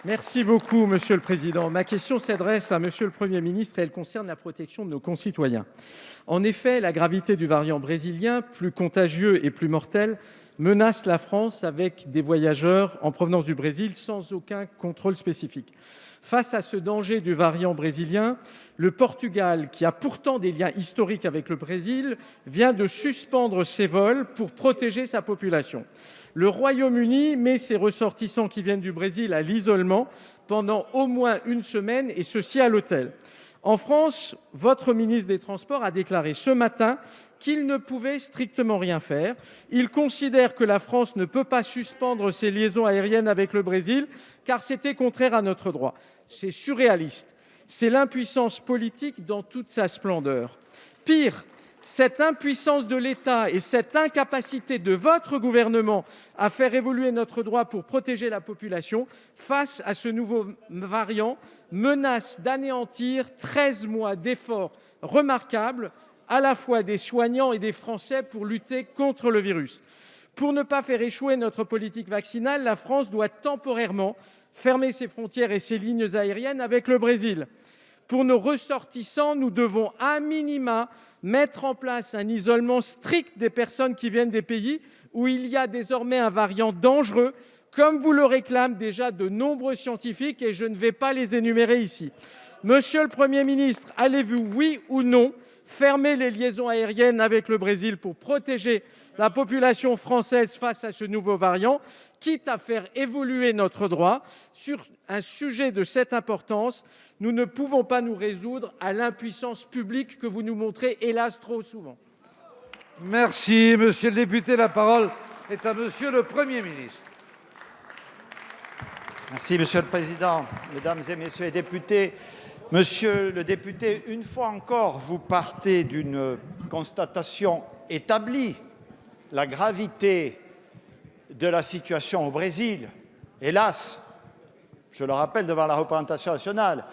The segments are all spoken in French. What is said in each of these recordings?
Merci beaucoup, Monsieur le Président. Ma question s'adresse à Monsieur le Premier ministre et elle concerne la protection de nos concitoyens. En effet, la gravité du variant brésilien, plus contagieux et plus mortel, menace la France avec des voyageurs en provenance du Brésil sans aucun contrôle spécifique. Face à ce danger du variant brésilien, le Portugal, qui a pourtant des liens historiques avec le Brésil, vient de suspendre ses vols pour protéger sa population. Le Royaume-Uni met ses ressortissants qui viennent du Brésil à l'isolement pendant au moins une semaine, et ceci à l'hôtel. En France, votre ministre des Transports a déclaré ce matin qu'il ne pouvait strictement rien faire. Il considère que la France ne peut pas suspendre ses liaisons aériennes avec le Brésil car c'était contraire à notre droit. C'est surréaliste. C'est l'impuissance politique dans toute sa splendeur. Pire, cette impuissance de l'État et cette incapacité de votre gouvernement à faire évoluer notre droit pour protéger la population face à ce nouveau variant menace d'anéantir 13 mois d'efforts remarquables à la fois des soignants et des Français pour lutter contre le virus. Pour ne pas faire échouer notre politique vaccinale, la France doit temporairement fermer ses frontières et ses lignes aériennes avec le Brésil. Pour nos ressortissants, nous devons a minima mettre en place un isolement strict des personnes qui viennent des pays où il y a désormais un variant dangereux, comme vous le réclament déjà de nombreux scientifiques, et je ne vais pas les énumérer ici. Monsieur le Premier ministre, allez-vous, oui ou non, fermer les liaisons aériennes avec le Brésil pour protéger la population française face à ce nouveau variant, quitte à faire évoluer notre droit? Sur un sujet de cette importance, nous ne pouvons pas nous résoudre à l'impuissance publique que vous nous montrez, hélas, trop souvent. Merci, monsieur le député. La parole est à monsieur le Premier ministre. Merci, Monsieur le Président. Mesdames et Messieurs les députés, Monsieur le député, une fois encore, vous partez d'une constatation établie, la gravité de la situation au Brésil. Hélas, je le rappelle devant la représentation nationale,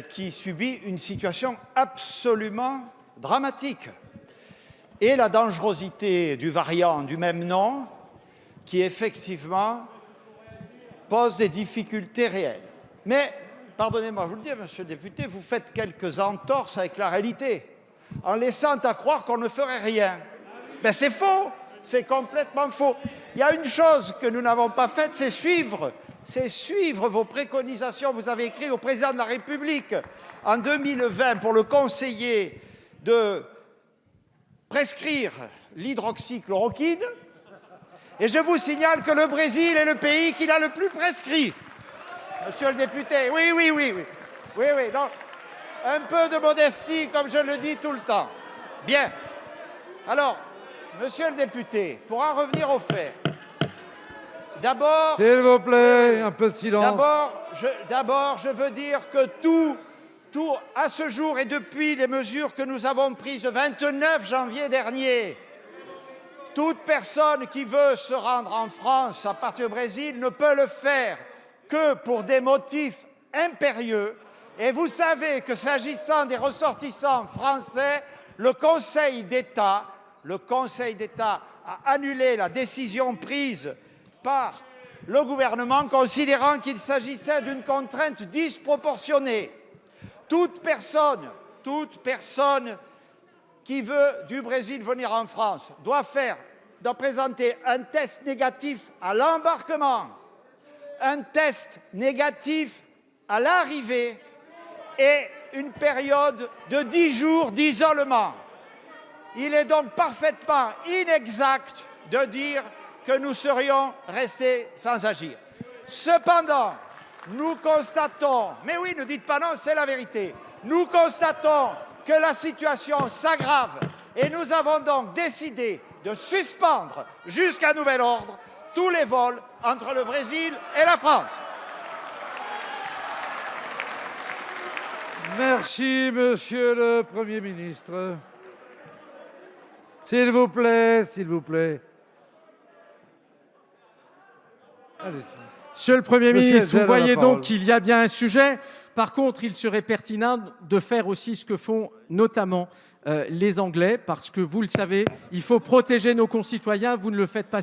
qui subit une situation absolument dramatique. Et la dangerosité du variant du même nom, qui effectivement pose des difficultés réelles. Mais, pardonnez-moi, je vous le dis, monsieur le député, vous faites quelques entorses avec la réalité, en laissant à croire qu'on ne ferait rien. Mais c'est faux, c'est complètement faux. Il y a une chose que nous n'avons pas faite, c'est suivre vos préconisations. Vous avez écrit au président de la République en 2020 pour le conseiller de prescrire l'hydroxychloroquine. Et je vous signale que le Brésil est le pays qui l'a le plus prescrit. Monsieur le député, oui. Donc, un peu de modestie, comme je le dis tout le temps. Bien. Alors, monsieur le député, pour en revenir aux faits, d'abord... S'il vous plaît, un peu de silence. D'abord, je veux dire que tout, à ce jour et depuis les mesures que nous avons prises le 29 janvier dernier, toute personne qui veut se rendre en France à partir du Brésil ne peut le faire que pour des motifs impérieux. Et vous savez que s'agissant des ressortissants français, le Conseil d'État a annulé la décision prise par le gouvernement, considérant qu'il s'agissait d'une contrainte disproportionnée. Toute personne qui veut du Brésil venir en France doit présenter un test négatif à l'embarquement, un test négatif à l'arrivée et une période de 10 jours d'isolement. Il est donc parfaitement inexact de dire que nous serions restés sans agir. Cependant, nous constatons, mais oui, ne dites pas non, c'est la vérité, nous constatons que la situation s'aggrave et nous avons donc décidé de suspendre jusqu'à nouvel ordre tous les vols entre le Brésil et la France. Merci, monsieur le Premier ministre. S'il vous plaît. Allez. Monsieur le Premier ministre, vous voyez donc qu'il y a bien un sujet. Par contre, il serait pertinent de faire aussi ce que font notamment les Anglais, parce que vous le savez, il faut protéger nos concitoyens. Vous ne le faites pas